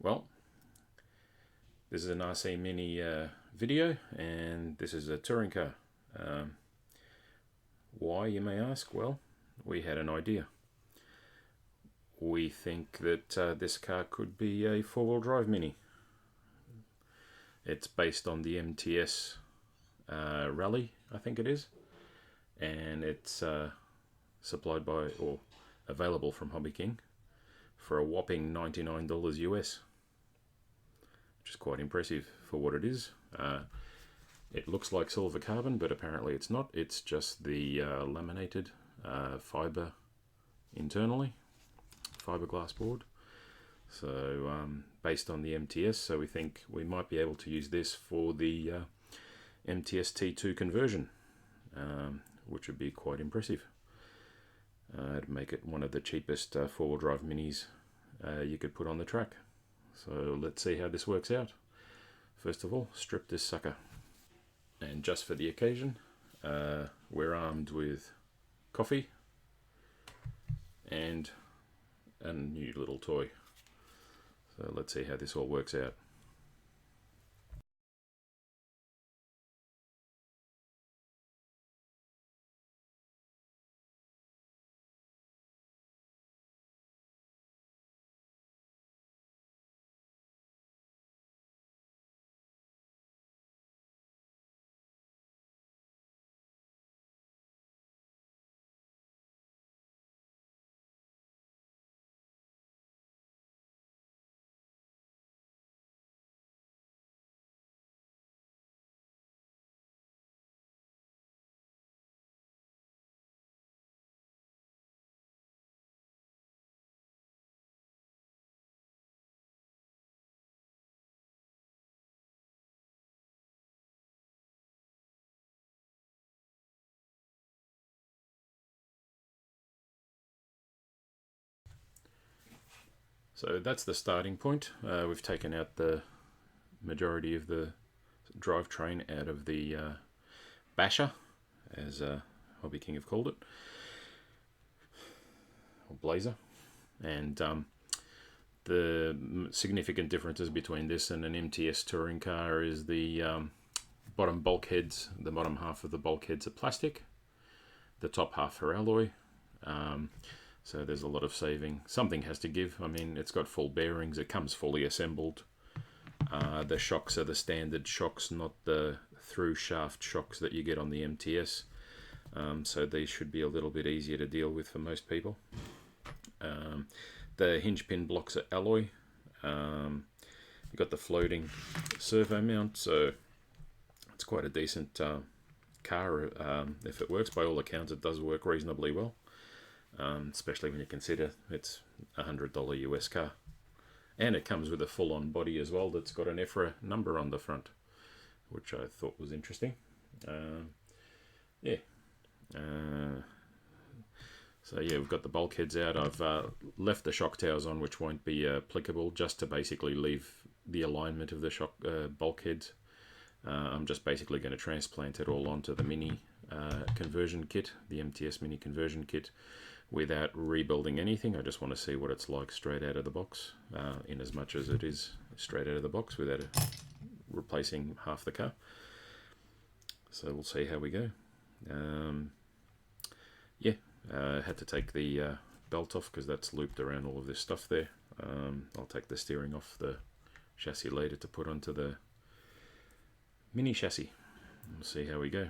Well, this is an RC Mini video, and this is a touring car. Why, you may ask? Well, we had an idea. We think that this car could be a four-wheel drive Mini. It's based on the MTS Rally, I think it is, and it's supplied by, or available from Hobbyking for a whopping $99 US, which is quite impressive for what it is. It looks like silver carbon, but apparently it's not. It's just the laminated fiber internally, fiberglass board. So based on the MTS, so we think we might be able to use this for the MTS T2 conversion, which would be quite impressive. To make it one of the cheapest four-wheel drive minis you could put on the track. So let's see how this works out. First of all, strip this sucker. And just for the occasion, we're armed with coffee and a new little toy. So let's see how this all works out. So that's the starting point. We've taken out the majority of the drivetrain out of the basher, as Hobbyking have called it, or Blazer. And the significant differences between this and an MTS touring car is the bottom bulkheads. The bottom half of the bulkheads are plastic, the top half are alloy. So there's a lot of saving. Something has to give. I mean, it's got full bearings. It comes fully assembled. The shocks are the standard shocks, not the through shaft shocks that you get on the MTS. So these should be a little bit easier to deal with for most people. The hinge pin blocks are alloy. You've got the floating servo mount, so it's quite a decent car. If it works, by all accounts, it does work reasonably well. Especially when you consider it's a $100 US car. And it comes with a full-on body as well that's got an EFRA number on the front, which I thought was interesting. So yeah, we've got the bulkheads out. I've left the shock towers on, which won't be applicable, just to basically leave the alignment of the shock bulkheads. I'm just basically going to transplant it all onto the Mini conversion kit, the MTS Mini conversion kit, without rebuilding anything. I just want to see what it's like straight out of the box, in as much as it is straight out of the box without replacing half the car. So we'll see how we go. Had to take the belt off because that's looped around all of this stuff there. I'll take the steering off the chassis later to put onto the Mini chassis. We'll see how we go.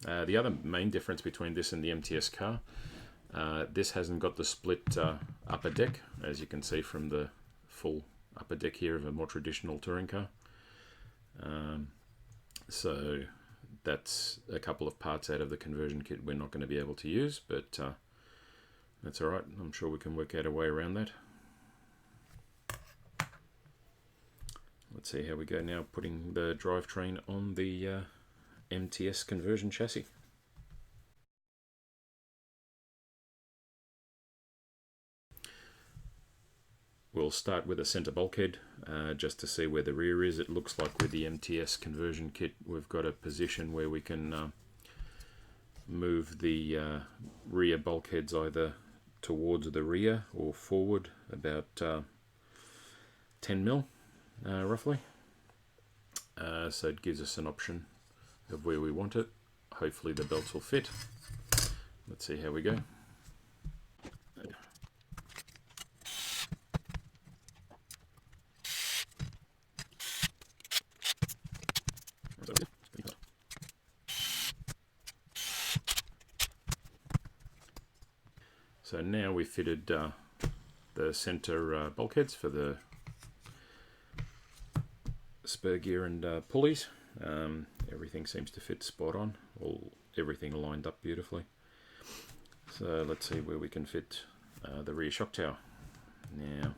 The other main difference between this and the MTS car, this hasn't got the split upper deck, as you can see from the full upper deck here of a more traditional touring car. So that's a couple of parts out of the conversion kit we're not going to be able to use, but that's alright. I'm sure we can work out a way around that. Let's see how we go now, putting the drivetrain on the MTS conversion chassis. We'll start with a center bulkhead just to see where the rear is. It looks like with the MTS conversion kit we've got a position where we can move the rear bulkheads either towards the rear or forward about 10mm roughly. So it gives us an option of where we want it. Hopefully the belts will fit. Let's see how we go. So now we fitted the center bulkheads for the spur gear and pulleys. Everything seems to fit spot on. Everything lined up beautifully. So let's see where we can fit the rear shock tower. Now,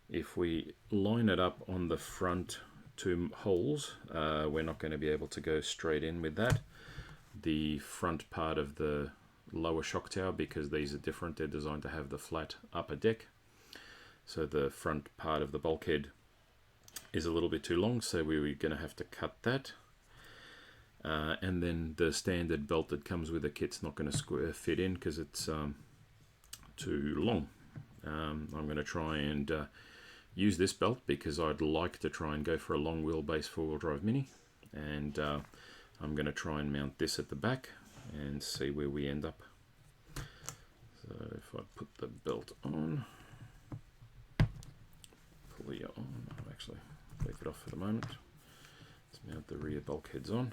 if we line it up on the front two holes, we're not going to be able to go straight in with that. The front part of the lower shock tower, because these are different, they're designed to have the flat upper deck. So the front part of the bulkhead is a little bit too long, so we're going to have to cut that. And then the standard belt that comes with the kit's not going to fit in because it's too long. I'm going to try and use this belt because I'd like to try and go for a long wheelbase four-wheel drive Mini, and I'm going to try and mount this at the back and see where we end up. So if I put the belt on, pulley on, I'll actually leave it off for the moment. Let's mount the rear bulkheads on.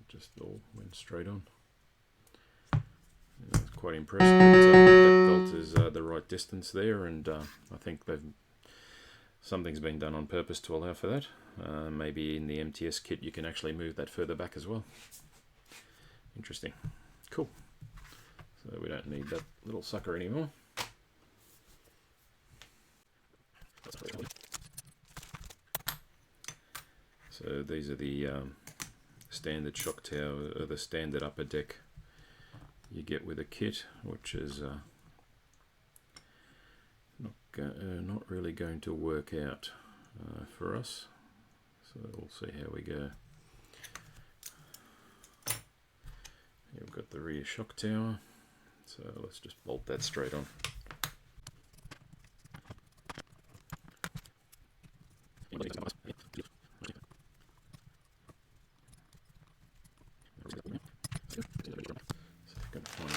Just all went straight on. I was quite impressed that belt is the right distance there, and I think something's been done on purpose to allow for that. Maybe in the MTS kit you can actually move that further back as well. Interesting. Cool. So we don't need that little sucker anymore. So these are the standard shock tower, the standard upper deck you get with a kit, which is not really going to work out for us. So we'll see how we go. Here we've got the rear shock tower, so let's just bolt that straight on.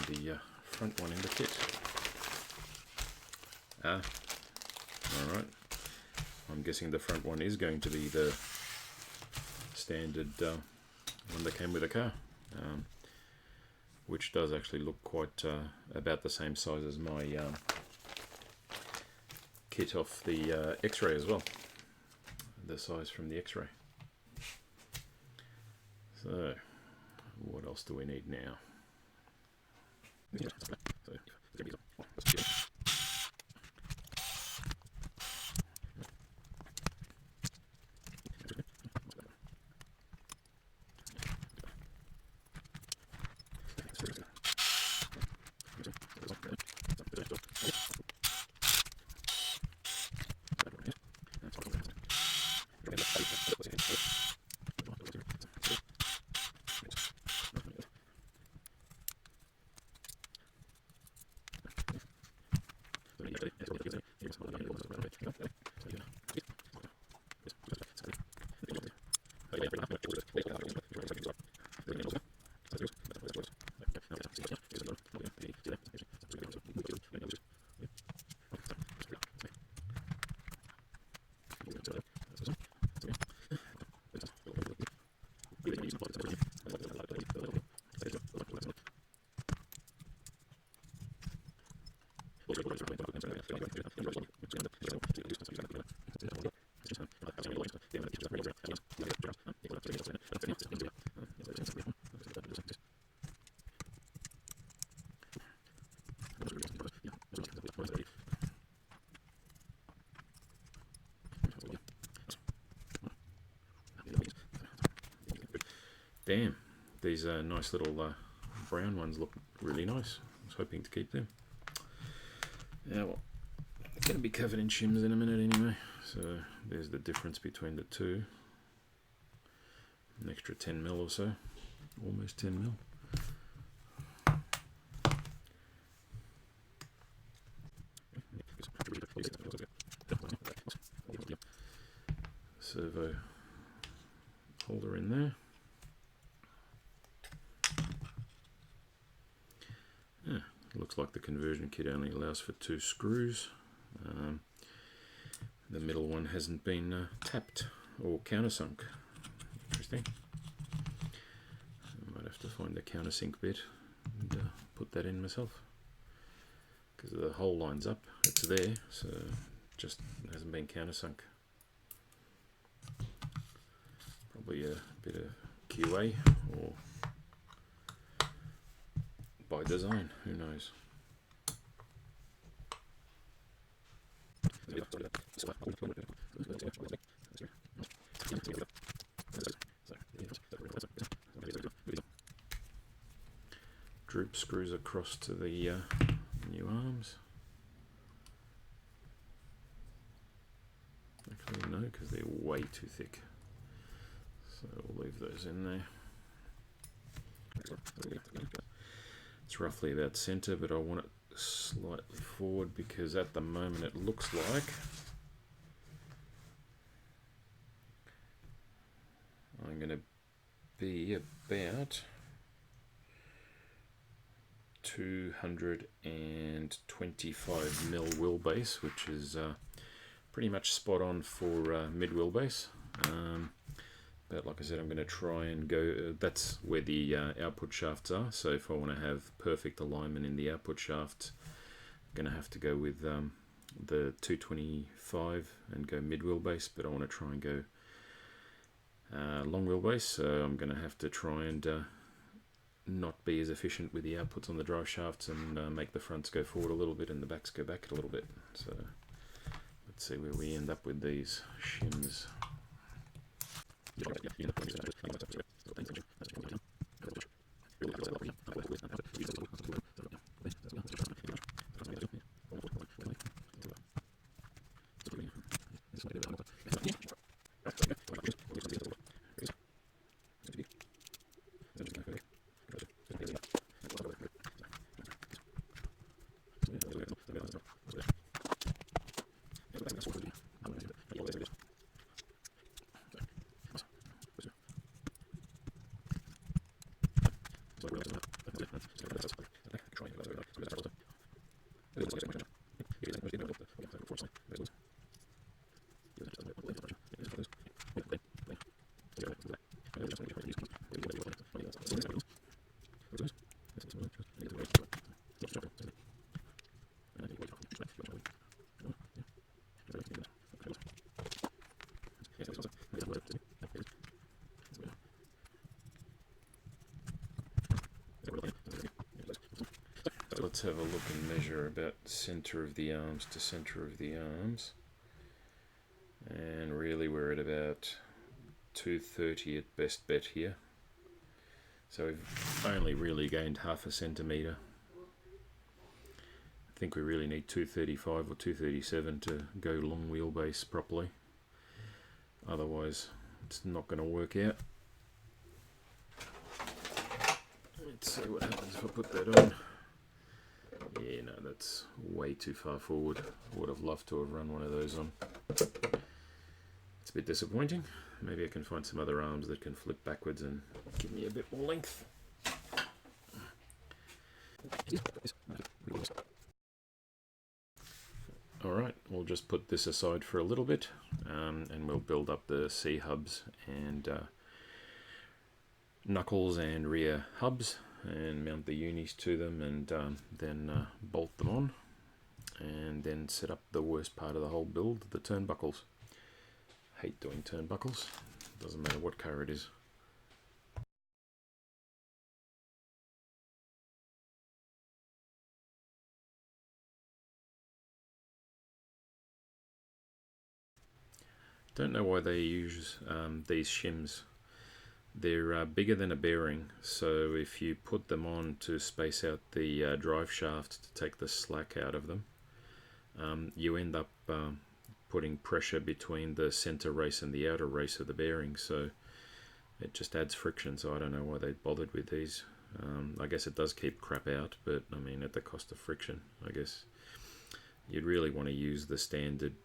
The front one in the kit. Alright. I'm guessing the front one is going to be the standard one that came with the car, which does actually look quite about the same size as my kit off the X-Ray as well. The size from the X-Ray. So, what else do we need now? Damn, these nice little brown ones look really nice. I was hoping to keep them. Yeah, well, it's going to be covered in shims in a minute anyway. So there's the difference between the two. An extra 10 mil or so, almost 10 mil. Servo holder in there. Yeah, looks like the conversion kit only allows for 2 screws. The middle one hasn't been tapped or countersunk. Interesting. I might have to find the countersink bit and put that in myself, because the hole lines up. It's there, so just hasn't been countersunk. Probably a bit of QA or by design, who knows. Droop screws across to the new arms. Actually no, because they're way too thick. So we'll leave those in there. It's roughly about center, but I want it slightly forward because at the moment it looks like I'm going to be about 225 mil wheelbase, which is pretty much spot on for mid wheelbase. But like I said, I'm going to try and go, that's where the output shafts are, so if I want to have perfect alignment in the output shaft, I'm going to have to go with the 225 and go mid wheelbase, but I want to try and go long wheelbase, so I'm going to have to try and not be as efficient with the outputs on the drive shafts and make the fronts go forward a little bit and the backs go back a little bit. So let's see where we end up with these shims. Let's have a look and measure about center of the arms to center of the arms, and really we're at about 230 at best bet here, so we've only really gained half a centimeter. I think we really need 235 or 237 to go long wheelbase properly, otherwise it's not going to work out. Let's see what happens if I put that on. Yeah, no, that's way too far forward. I would have loved to have run one of those on. It's a bit disappointing. Maybe I can find some other arms that can flip backwards and give me a bit more length. Alright, we'll just put this aside for a little bit, and we'll build up the C hubs and knuckles and rear hubs, and mount the unis to them, and then bolt them on. and then set up the worst part of the whole build, the turnbuckles. Hate doing turnbuckles, doesn't matter what car it is. Don't know why they use these shims. They're bigger than a bearing, so if you put them on to space out the drive shaft to take the slack out of them, you end up putting pressure between the center race and the outer race of the bearing, so it just adds friction. So I don't know why they bothered with these. I guess it does keep crap out, but I mean at the cost of friction. I guess you'd really want to use the standard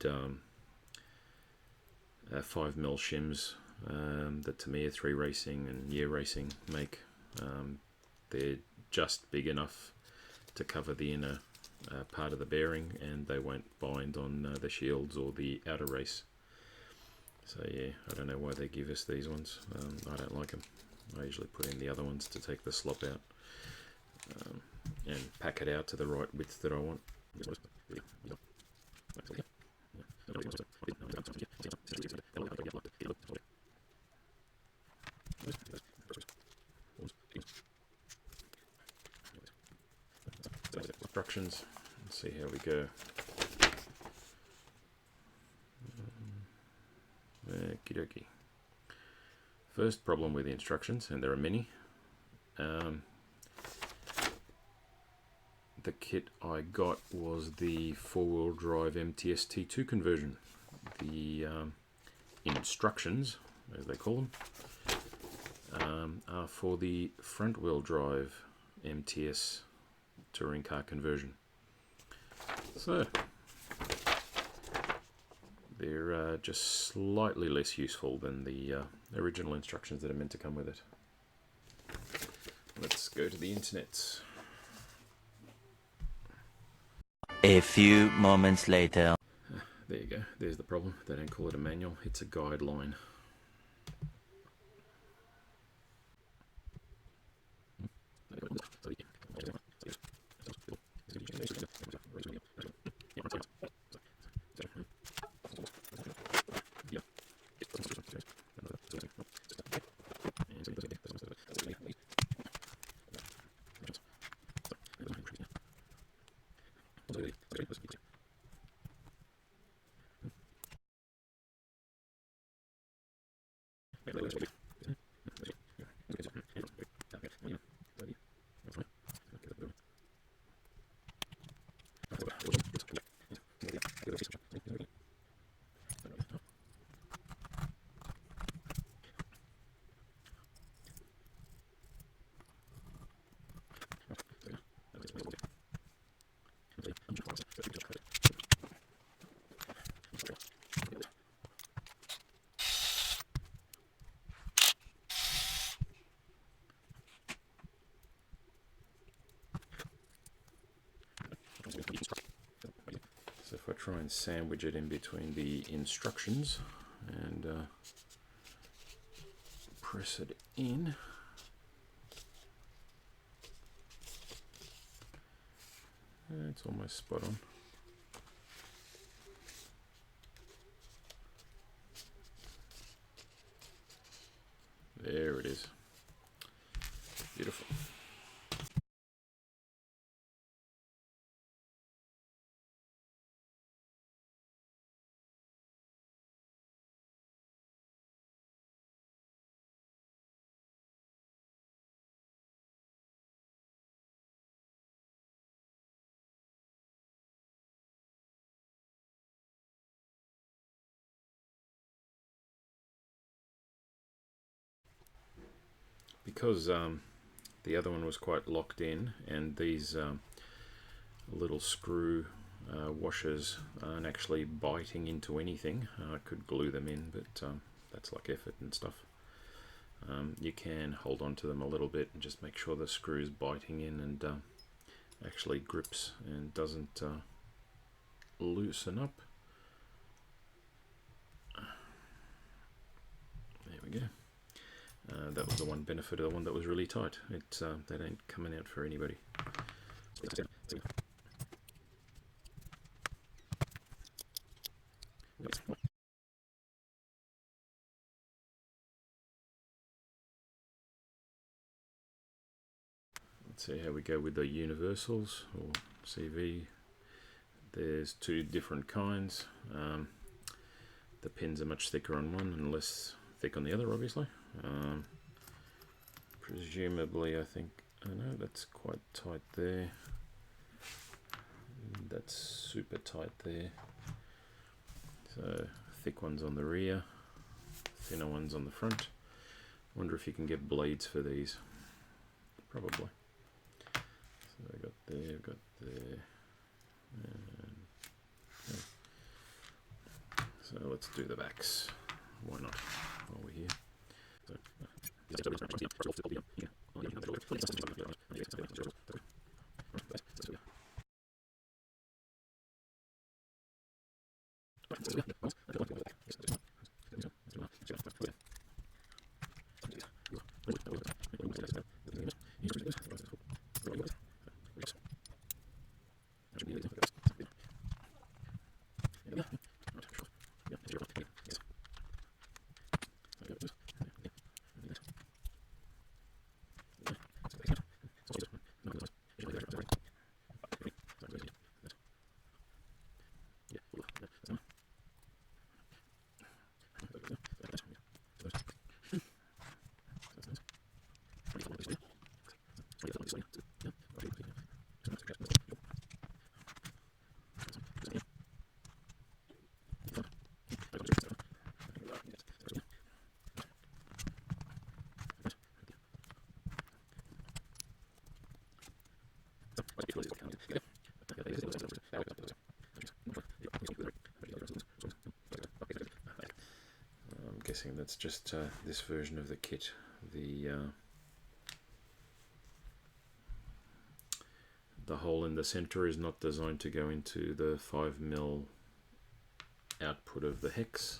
5mm shims that Tamiya 3 Racing and Year Racing make. They're just big enough to cover the inner part of the bearing, and they won't bind on the shields or the outer race. So yeah, I don't know why they give us these ones. I don't like them. I usually put in the other ones to take the slop out and pack it out to the right width that I want. Instructions. Let's see how we go. Okie dokie. First problem with the instructions, and there are many. The kit I got was the 4-wheel drive MTS T2 conversion. The instructions, as they call them, are for the front-wheel drive MTS touring car conversion. So they're just slightly less useful than the original instructions that are meant to come with it. Let's go to the internet. A few moments later. There you go. There's the problem. They don't call it a manual. It's a guideline. So if I try and sandwich it in between the instructions and press it in, it's almost spot on. There it is. Beautiful. Because the other one was quite locked in, and these little screw washers aren't actually biting into anything, I could glue them in, but that's like effort and stuff. You can hold on to them a little bit and just make sure the screw is biting in and actually grips and doesn't loosen up. There we go. That was the one benefit of the one that was really tight. That ain't coming out for anybody. Let's see how we go with the universals or CV. There's two different kinds. The pins are much thicker on one and less thick on the other, obviously. Presumably, I think, oh no, that's quite tight there. That's super tight there. So thick ones on the rear, thinner ones on the front. Wonder if you can get blades for these. Probably. So I got there, got there. And, okay. So let's do the backs. Why not? While we're here. So, I'm guessing that's just this version of the kit. The hole in the center is not designed to go into the 5mm output of the hex.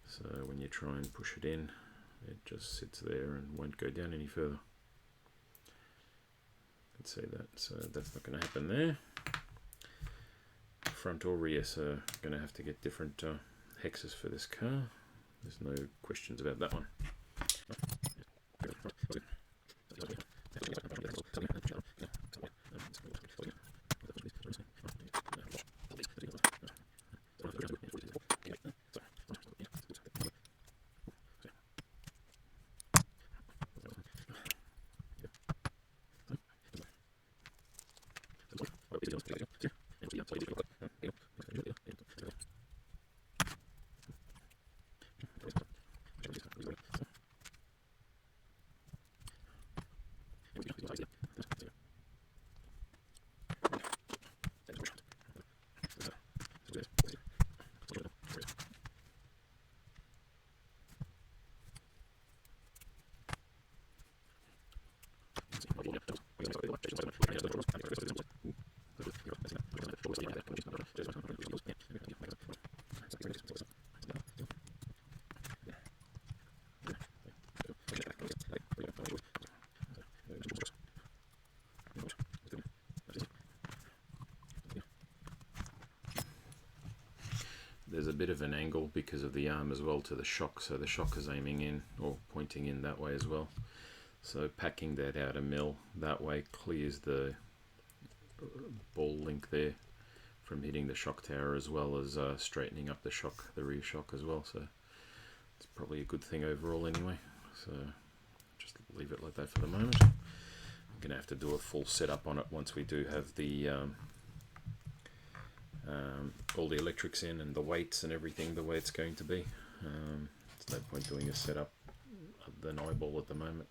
So when you try and push it in, it just sits there and won't go down any further. You can see that, so that's not going to happen there. Front or rear, so going to have to get different hexes for this car. There's no questions about that one. There's a bit of an angle because of the arm as well to the shock, so the shock is aiming in or pointing in that way as well. So packing that out a mil that way clears the ball link there from hitting the shock tower, as well as straightening up the shock, the rear shock as well. So it's probably a good thing overall anyway. So just leave it like that for the moment. I'm going to have to do a full setup on it once we do have the all the electrics in and the weights and everything the way it's going to be. There's no point doing a setup than eyeball at the moment.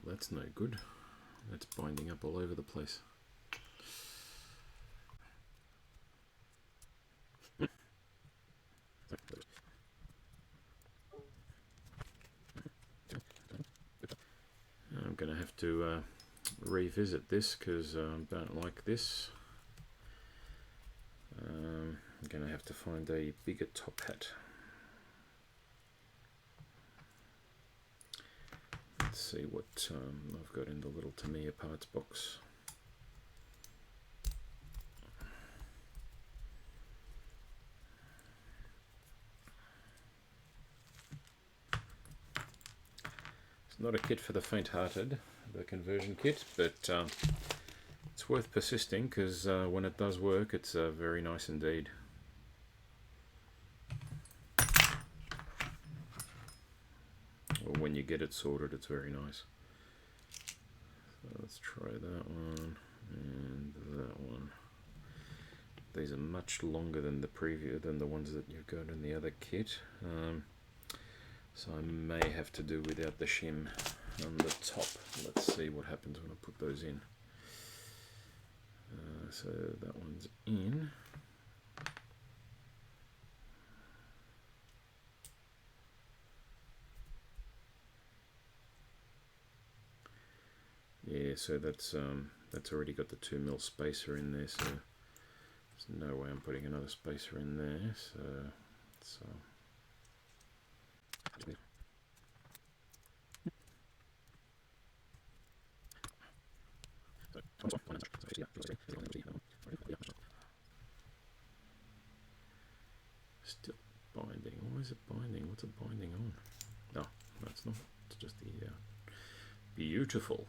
That's no good. That's binding up all over the place. I'm going to have to revisit this because I don't like this. I'm going to have to find a bigger top hat. Let's see what I've got in the little Tamiya parts box. It's not a kit for the faint-hearted, the conversion kit, but it's worth persisting because when it does work, it's very nice indeed. Or when you get it sorted, it's very nice. So let's try that one and that one. These are much longer than the ones that you've got in the other kit. So I may have to do without the shim on the top. Let's see what happens when I put those in. So that one's in. Yeah, so that's already got the 2mm spacer in there, so there's no way I'm putting another spacer in there. So it's still binding. Why is it binding? What's it binding on? No, that's not. It's just the beautiful.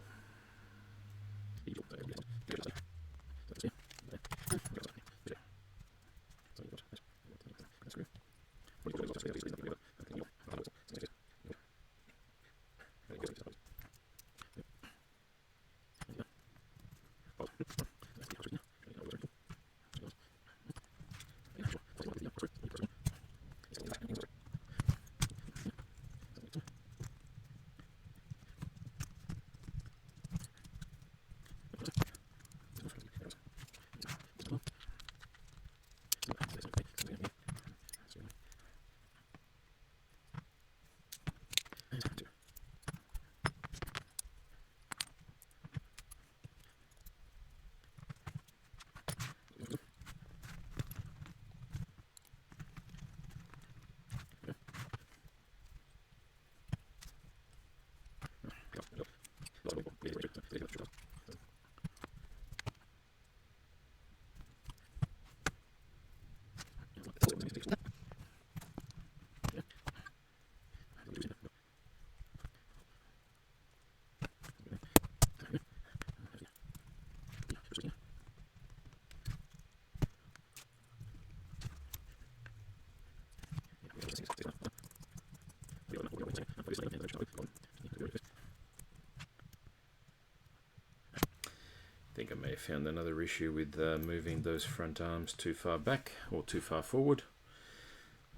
I think I may have found another issue with moving those front arms too far back or too far forward.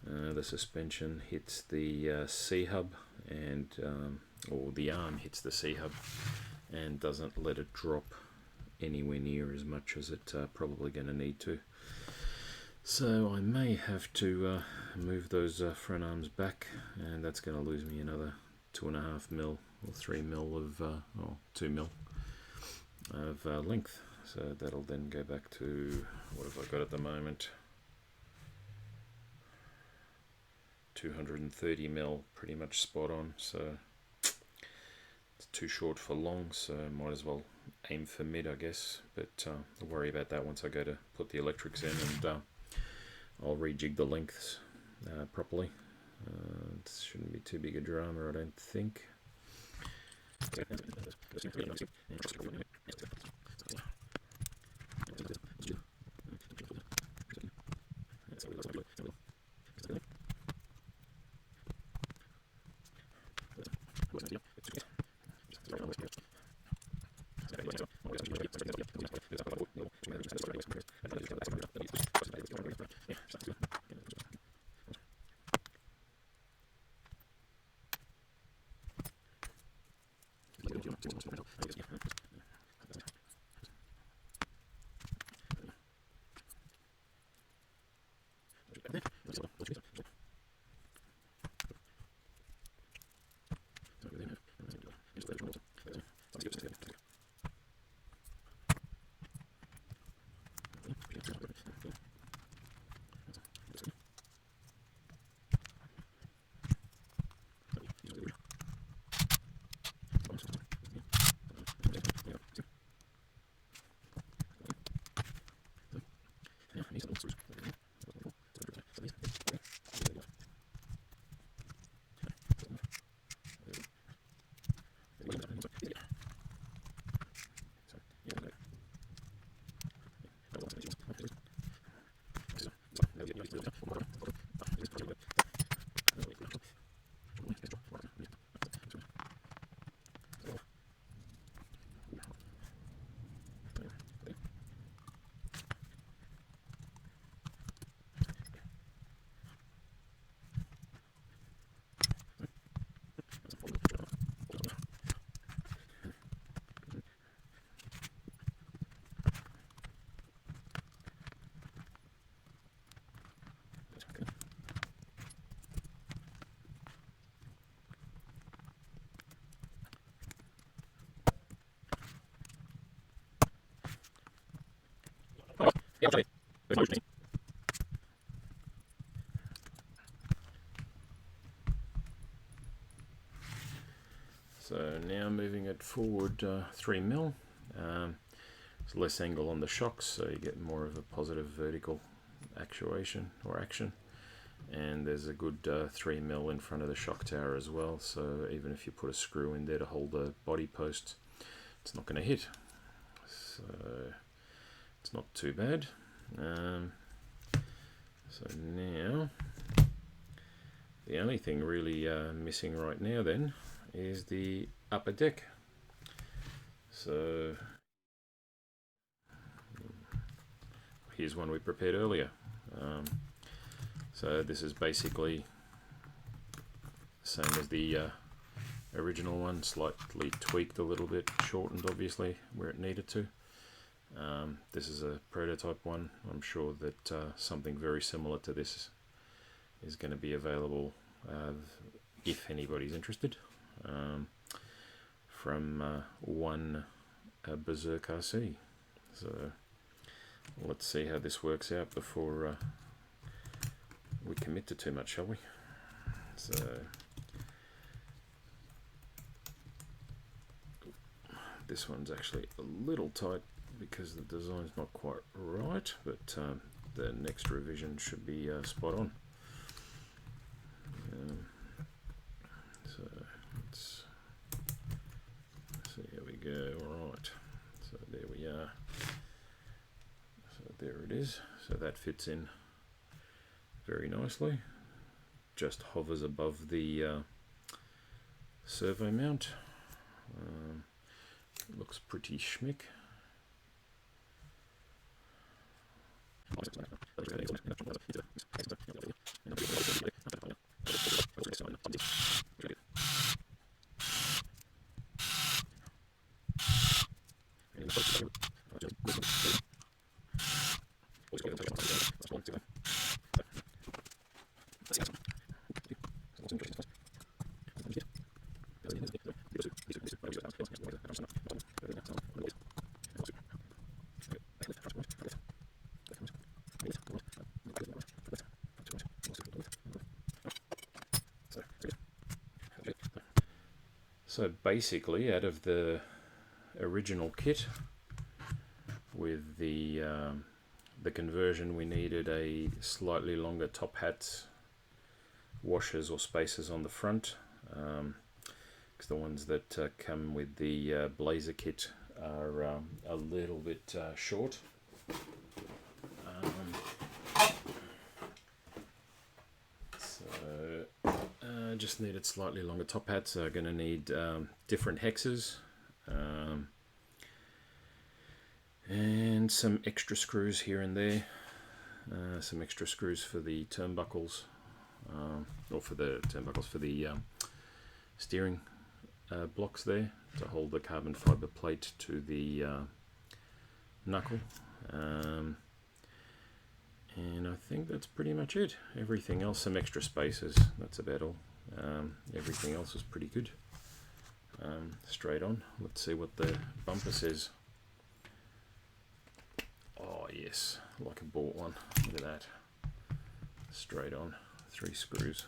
The suspension hits the C-hub and or the arm hits the C-hub and doesn't let it drop anywhere near as much as it's probably going to need to. So I may have to move those front arms back, and that's going to lose me another 2.5mm or 3mm of, or 2mm of length. So that'll then go back to, what have I got at the moment? 230mm, pretty much spot on. So it's too short for long, so might as well aim for mid, I guess. But I'll worry about that once I go to put the electrics in, and I'll rejig the lengths properly. It shouldn't be too big a drama, I don't think. So now moving it forward 3mm. There's less angle on the shocks, so you get more of a positive vertical actuation or action. And there's a good 3mm in front of the shock tower as well, so even if you put a screw in there to hold the body post, it's not going to hit. So it's not too bad. So now the only thing really missing right now then is the upper deck. So here's one we prepared earlier. So this is basically the same as the original one, slightly tweaked a little bit, shortened obviously where it needed to. This is a prototype one. I'm sure that something very similar to this is going to be available if anybody's interested, from one Berserk RC. So let's see how this works out before we commit to too much, shall we? So this one's actually a little tight because the design's not quite right, but the next revision should be spot on. So let's see, here we go. Alright, so there we are. So there it is. So that fits in very nicely. Just hovers above the servo mount. Looks pretty schmick. So basically, out of the original kit, with the conversion, we needed a slightly longer top hat, washers or spacers on the front, because the ones that come with the Blazer kit are a little bit short. Just needed slightly longer top hats, so I'm going to need different hexes and some extra screws here and there, some extra screws for the turnbuckles, or for the turnbuckles for the steering blocks there to hold the carbon fibre plate to the knuckle. And I think that's pretty much it. Everything else, some extra spaces, that's about all. Everything else is pretty good. Straight on. Let's see what the bumper says. Oh yes, like I bought one. Look at that. Straight on. 3 screws.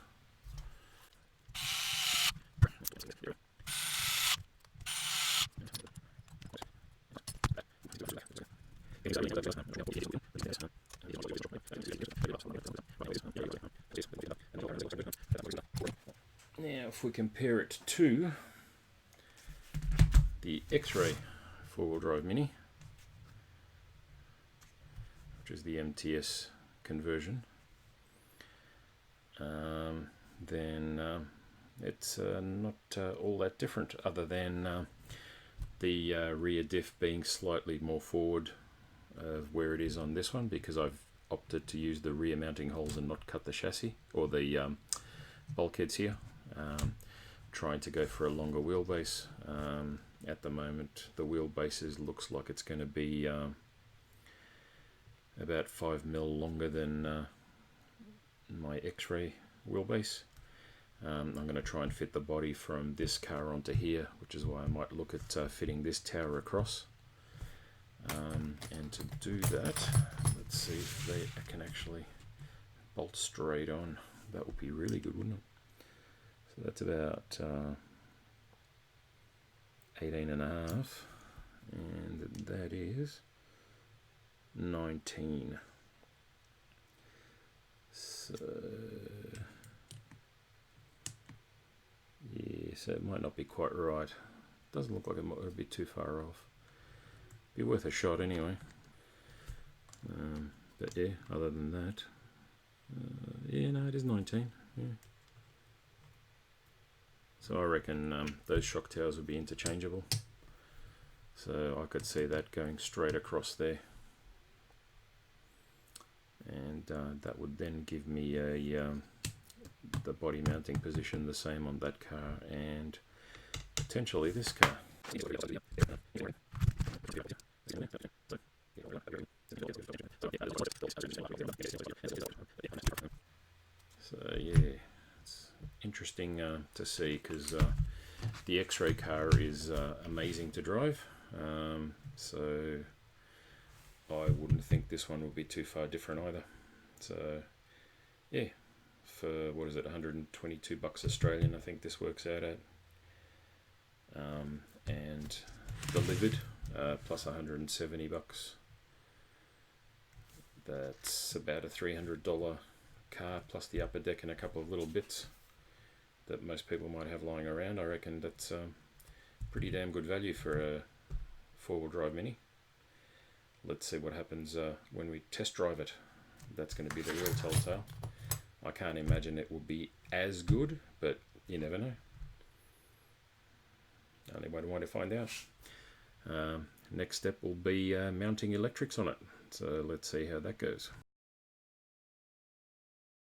Now if we compare it to the X-Ray 4-wheel drive Mini, which is the MTS conversion, then it's not all that different, other than the rear diff being slightly more forward of where it is on this one, because I've opted to use the rear mounting holes and not cut the chassis or the bulkheads here. Trying to go for a longer wheelbase. At the moment the wheelbase looks like it's going to be about 5mm longer than my X-Ray wheelbase. I'm going to try and fit the body from this car onto here, which is why I might look at fitting this tower across. And to do that, let's see if I can actually bolt straight on. That would be really good, wouldn't it? So that's about 18.5, and that is 19. So yeah, so it might not be quite right. Doesn't look like it might be too far off. Be worth a shot anyway. But yeah, other than that, yeah, no, it is 19. Yeah. So I reckon those shock towers would be interchangeable. So I could see that going straight across there. And that would then give me the body mounting position the same on that car and potentially this car. So yeah, it's interesting to see, because the X-Ray car is amazing to drive, so I wouldn't think this one would be too far different either. So yeah, for what is it, 122 bucks Australian I think this works out at, and delivered plus 170 bucks. That's about a $300 car plus the upper deck and a couple of little bits that most people might have lying around. I reckon that's pretty damn good value for a 4-wheel drive Mini. Let's see what happens when we test drive it. That's going to be the real telltale. I can't imagine it will be as good, but you never know. Only one way to find out. Next step will be mounting electrics on it. So let's see how that goes.